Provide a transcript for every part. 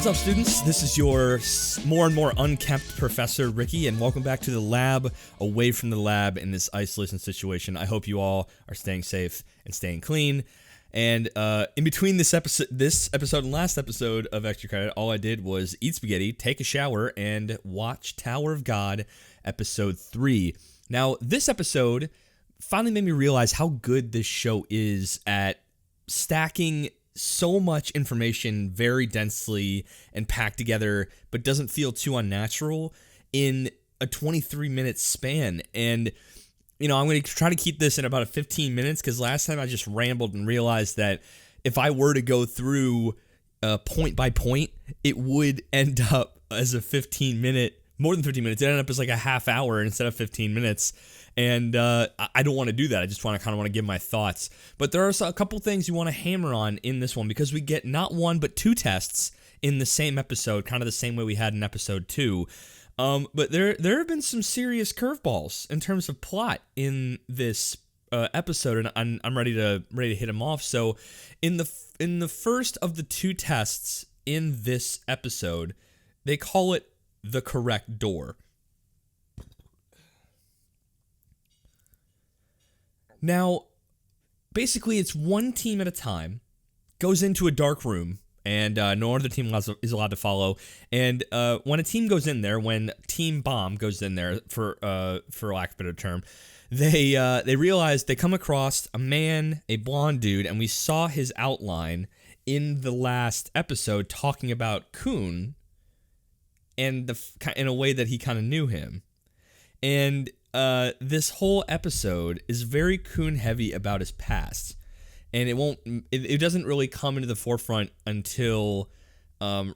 What's up, students? This is your more and more unkempt professor, Ricky, and welcome back to the lab, away from the lab in this isolation situation. I hope you all are staying safe and staying clean. And in between this episode and last episode of Extra Credit, all I did was eat spaghetti, take a shower, and watch Tower of God, episode 3. Now, this episode finally made me realize how good this show is at stacking so much information very densely and packed together, but doesn't feel too unnatural in a 23-minute span. And, you know, I'm going to try to keep this in about 15 minutes because last time I just rambled and realized that if I were to go through point by point, it would end up as a 15-minute, more than 15 minutes. It ended up as like a half hour instead of 15 minutes. And I don't want to do that. I just kind of want to give my thoughts. But there are a couple things you want to hammer on in this one because we get not one but two tests in the same episode, kind of the same way we had in episode 2. But there have been some serious curveballs in terms of plot in this episode, and I'm ready to hit them off. So in the first of the two tests in this episode, they call it the correct door. Now, basically, it's one team at a time, goes into a dark room, and no other team is allowed to follow. And when a team goes in there, when Team Bomb goes in there, for lack of a better term, they realize they come across a man, a blonde dude, and we saw his outline in the last episode talking about KHUN, and in a way that he kind of knew him. And this whole episode is very KHUN heavy about his past, and it doesn't really come into the forefront until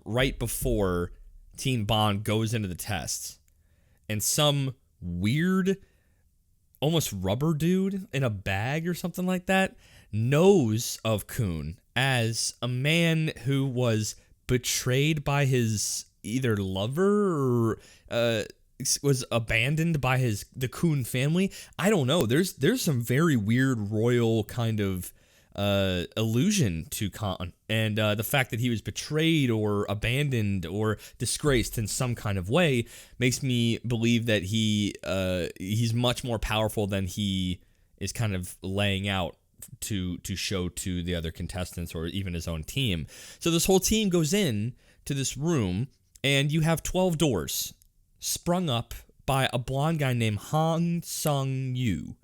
right before Team Bond goes into the test, and some weird, almost rubber dude in a bag or something like that knows of KHUN as a man who was betrayed by his either lover or was abandoned by the KHUN family. I don't know. There's some very weird royal kind of allusion to Kahn, and the fact that he was betrayed or abandoned or disgraced in some kind of way makes me believe that he's much more powerful than he is kind of laying out to show to the other contestants or even his own team. So this whole team goes in to this room, and you have 12 doors sprung up by a blonde guy named Han Sung-yu. Kind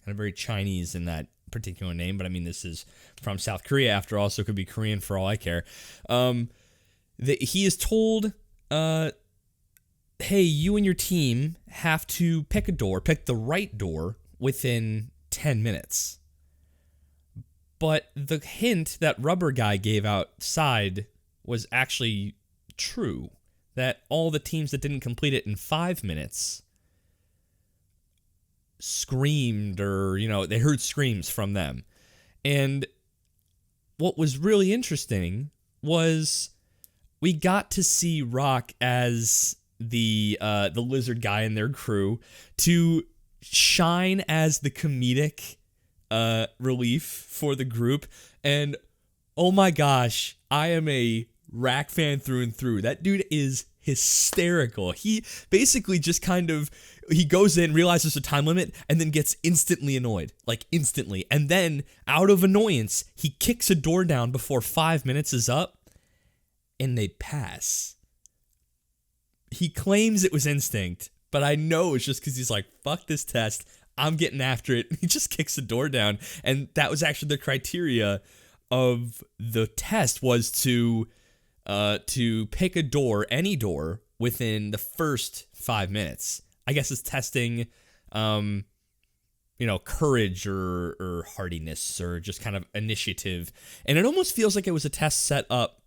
of very Chinese in that particular name, but I mean, this is from South Korea after all, so it could be Korean for all I care. He is told, hey, you and your team have to pick the right door within 10 minutes. But the hint that rubber guy gave outside was actually true. That all the teams that didn't complete it in 5 minutes screamed, or, they heard screams from them. And what was really interesting was we got to see Rock as the lizard guy in their crew to shine as the comedic relief for the group. And oh my gosh, I am a Rack fan through and through. That dude is hysterical. He basically just he goes in, realizes the time limit, and then gets instantly annoyed. Like, instantly. And then, out of annoyance, he kicks a door down before 5 minutes is up, and they pass. He claims it was instinct, but I know it's just because he's like, fuck this test, I'm getting after it. He just kicks the door down, and that was actually the criteria of the test, was to pick a door, any door, within the first 5 minutes. I guess it's testing, courage or hardiness or just kind of initiative. And it almost feels like it was a test set up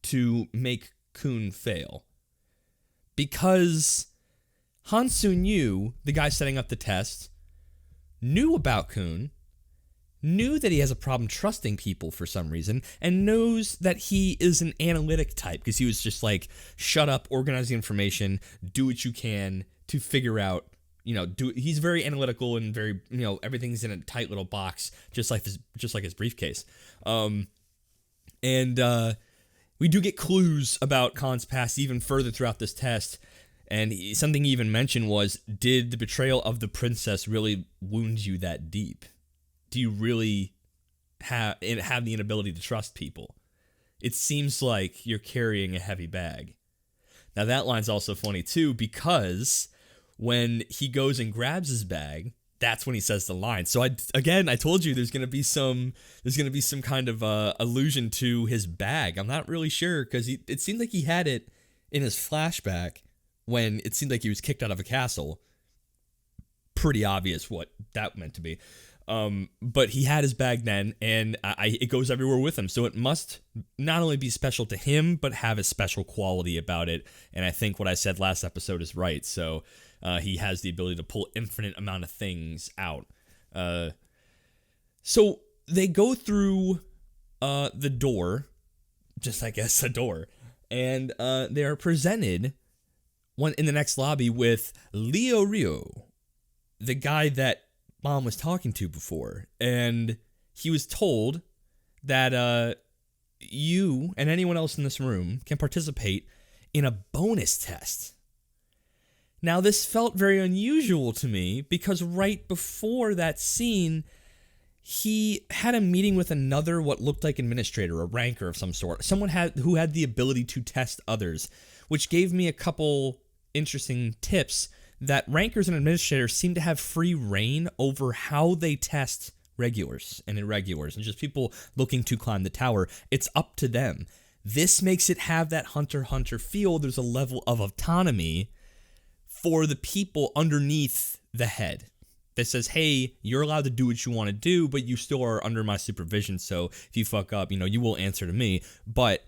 to make KHUN fail. Because Han Sung-yu, the guy setting up the test, knew about KHUN, knew that he has a problem trusting people for some reason, and knows that he is an analytic type because he was just like, shut up, organize the information, do what you can to figure out, he's very analytical and very, everything's in a tight little box, just like his briefcase. we do get clues about Kahns Past even further throughout this test. And something he even mentioned was, did the betrayal of the princess really wound you that deep? Do you really have the inability to trust people? It seems like you're carrying a heavy bag. Now that line's also funny too, because when he goes and grabs his bag, that's when he says the line. So I told you there's gonna be some kind of allusion to his bag. I'm not really sure, because it seemed like he had it in his flashback when it seemed like he was kicked out of a castle. Pretty obvious what that meant to be. But he had his bag then, and it goes everywhere with him. So it must not only be special to him, but have a special quality about it. And I think what I said last episode is right. So he has the ability to pull infinite amount of things out. So they go through the door, just I guess a door, and they are presented in the next lobby with Leo Rio, the guy that Mom was talking to before, and he was told that you and anyone else in this room can participate in a bonus test. Now, this felt very unusual to me, because right before that scene, he had a meeting with another what looked like administrator, a ranker of some sort, someone who had the ability to test others, which gave me a couple interesting tips that rankers and administrators seem to have free reign over how they test regulars and irregulars and just people looking to climb the tower. It's up to them. This makes it have that hunter feel. There's a level of autonomy for the people underneath the head that says, hey, you're allowed to do what you want to do, but you still are under my supervision. So if you fuck up, you will answer to me. But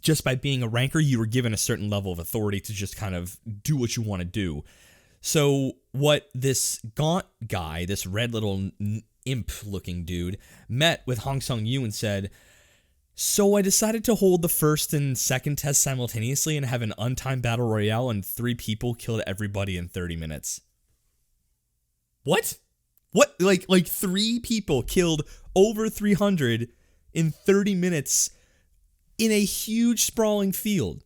just by being a ranker, you were given a certain level of authority to just kind of do what you want to do. So what this gaunt guy, this red little imp-looking dude, met with Hong Sung-yu and said, so I decided to hold the first and second test simultaneously and have an untimed battle royale, and 3 people killed everybody in 30 minutes. What? What? Like 3 people killed over 300 in 30 minutes in a huge sprawling field.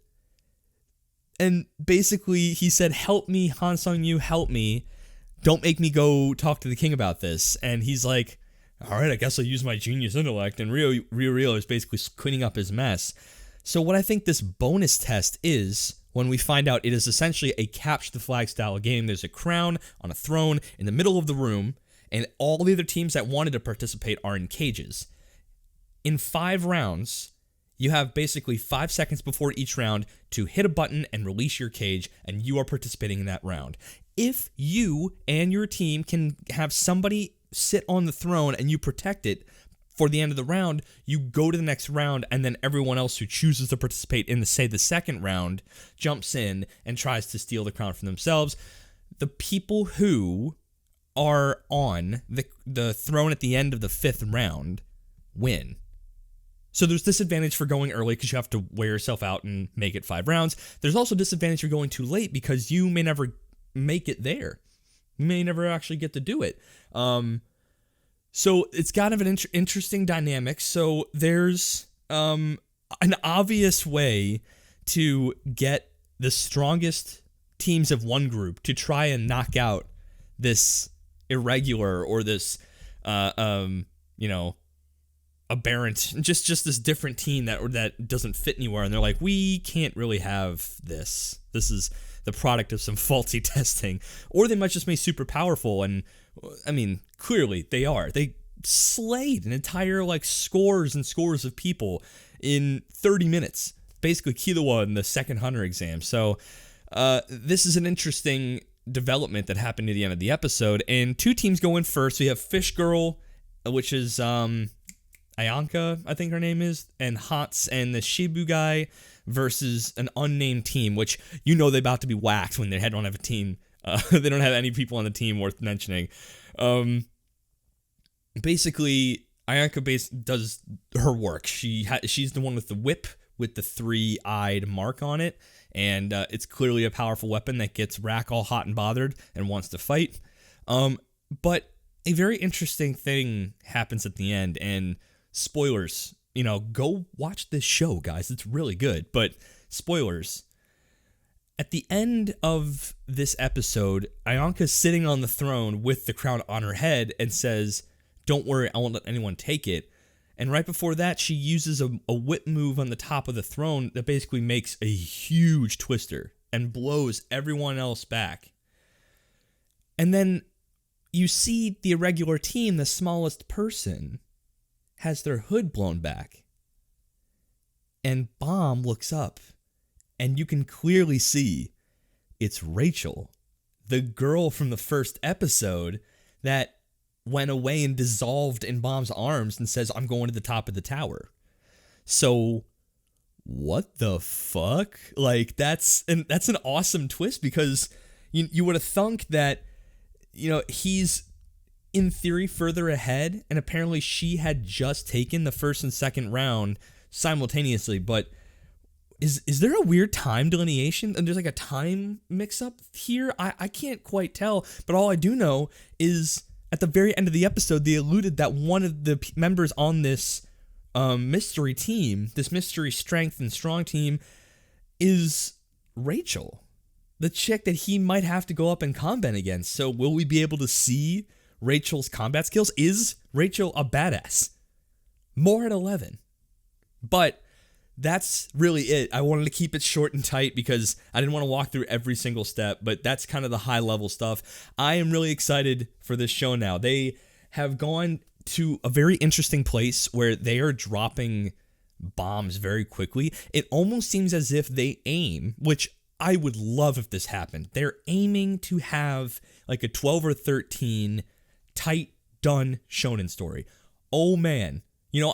And basically he said, help me, Han Sung-yu, help me. Don't make me go talk to the king about this. And he's like, all right, I guess I'll use my genius intellect. And Rio is basically cleaning up his mess. So what I think this bonus test is, when we find out it is essentially a capture the flag style game. There's a crown on a throne in the middle of the room, and all the other teams that wanted to participate are in cages. In 5 rounds, you have basically 5 seconds before each round to hit a button and release your cage, and you are participating in that round. If you and your team can have somebody sit on the throne and you protect it for the end of the round, you go to the next round, and then everyone else who chooses to participate in the second round jumps in and tries to steal the crown from themselves. The people who are on the throne at the end of the 5th round win. So there's disadvantage for going early because you have to wear yourself out and make it 5 rounds. There's also disadvantage for going too late because you may never make it there. You may never actually get to do it. So it's kind of an interesting dynamic. So there's an obvious way to get the strongest teams of one group to try and knock out this irregular or this, aberrant, just this different team that doesn't fit anywhere. And they're like, we can't really have this. This is the product of some faulty testing. Or they might just be super powerful. And I mean, clearly they are. They slayed an entire scores and scores of people in 30 minutes. Basically Killua in the second Hunter exam. So this is an interesting development that happened near the end of the episode. And 2 teams go in first. We have Fish Girl, which is Ayanka, I think her name is, and Hats and the Shibu guy versus an unnamed team, which they're about to be whacked when they don't have a team. They don't have any people on the team worth mentioning. Basically, Ayanka does her work. She's the one with the whip with the 3-eyed mark on it, and it's clearly a powerful weapon that gets Rack all hot and bothered and wants to fight. But a very interesting thing happens at the end, and spoilers go watch this show, guys. It's really good. But spoilers. At the end of this episode, Ianka's sitting on the throne with the crown on her head and says, "Don't worry, I won't let anyone take it." And right before that, she uses a whip move on the top of the throne that basically makes a huge twister and blows everyone else back. And then you see the irregular team, the smallest person, has their hood blown back. And Bomb looks up, and you can clearly see it's Rachel, the girl from the first episode that went away and dissolved in Bomb's arms and says, "I'm going to the top of the tower." So, what the fuck? Like, that's an awesome twist, because you would have thunk that, he's in theory further ahead, and apparently she had just taken the first and second round simultaneously, but is there a weird time delineation? And there's like a time mix-up here? I can't quite tell, but all I do know is at the very end of the episode, they alluded that one of the members on this mystery team, this mystery strength and strong team, is Rachel, the chick that he might have to go up in combat against. So will we be able to see Rachel's combat skills? Is Rachel a badass? More at 11. But that's really it. I wanted to keep it short and tight because I didn't want to walk through every single step, but that's kind of the high level stuff. I am really excited for this show now. They have gone to a very interesting place where they are dropping bombs very quickly. It almost seems as if they aim, which I would love if this happened. They're aiming to have like a 12 or 13 tight, done shonen story. Oh man.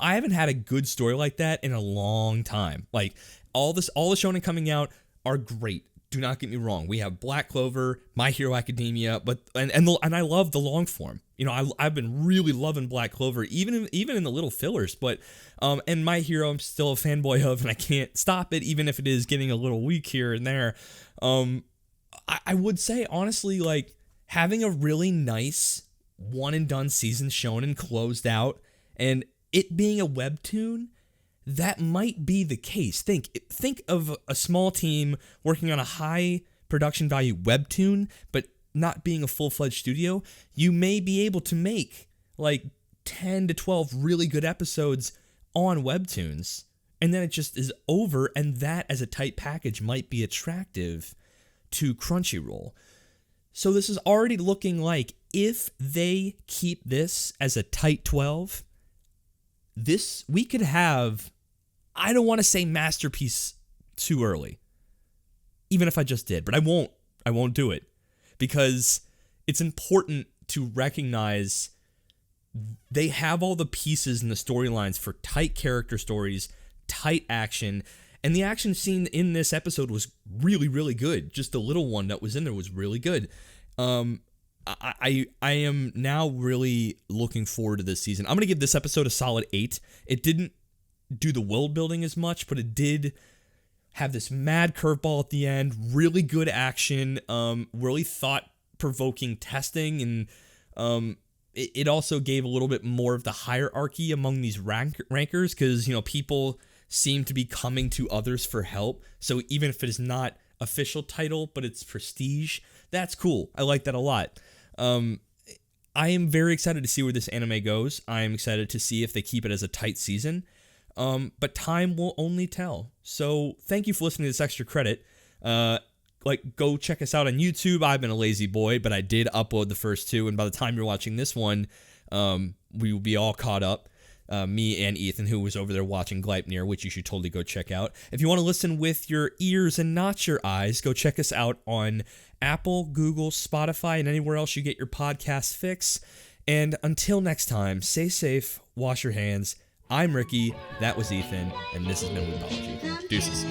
I haven't had a good story like that in a long time. Like, all the shonen coming out are great. Do not get me wrong. We have Black Clover, My Hero Academia, but and I love the long form. I've been really loving Black Clover, even in the little fillers. But and My Hero, I'm still a fanboy of, and I can't stop it, even if it is getting a little weak here and there. I would say honestly, like, having a really nice one and done season shonen closed out, and it being a webtoon, that might be the case. Think of a small team working on a high production value webtoon, but not being a full-fledged studio. You may be able to make like 10 to 12 really good episodes on webtoons, and then it just is over, and that as a tight package might be attractive to Crunchyroll. So this is already looking like, if they keep this as a tight 12, we could have, I don't want to say masterpiece too early, even if I just did, but I won't do it, because it's important to recognize they have all the pieces and the storylines for tight character stories, tight action, and the action scene in this episode was really, really good. Just the little one that was in there was really good. I am now really looking forward to this season. I'm going to give this episode a solid 8. It didn't do the world building as much, but it did have this mad curveball at the end, really good action, really thought-provoking testing, and it also gave a little bit more of the hierarchy among these rankers, because, people seem to be coming to others for help. So even if it is not official title, but it's prestige, that's cool. I like that a lot. I am very excited to see where this anime goes. I am excited to see if they keep it as a tight season. But time will only tell. So thank you for listening to this extra credit. Go check us out on YouTube. I've been a lazy boy, but I did upload the first 2. And by the time you're watching this one, we will be all caught up. Me and Ethan, who was over there watching Gleipnir, which you should totally go check out. If you want to listen with your ears and not your eyes, go check us out on Apple, Google, Spotify, and anywhere else you get your podcast fix. And until next time, stay safe, wash your hands. I'm Ricky, that was Ethan, and this has been Weebology. Deuces.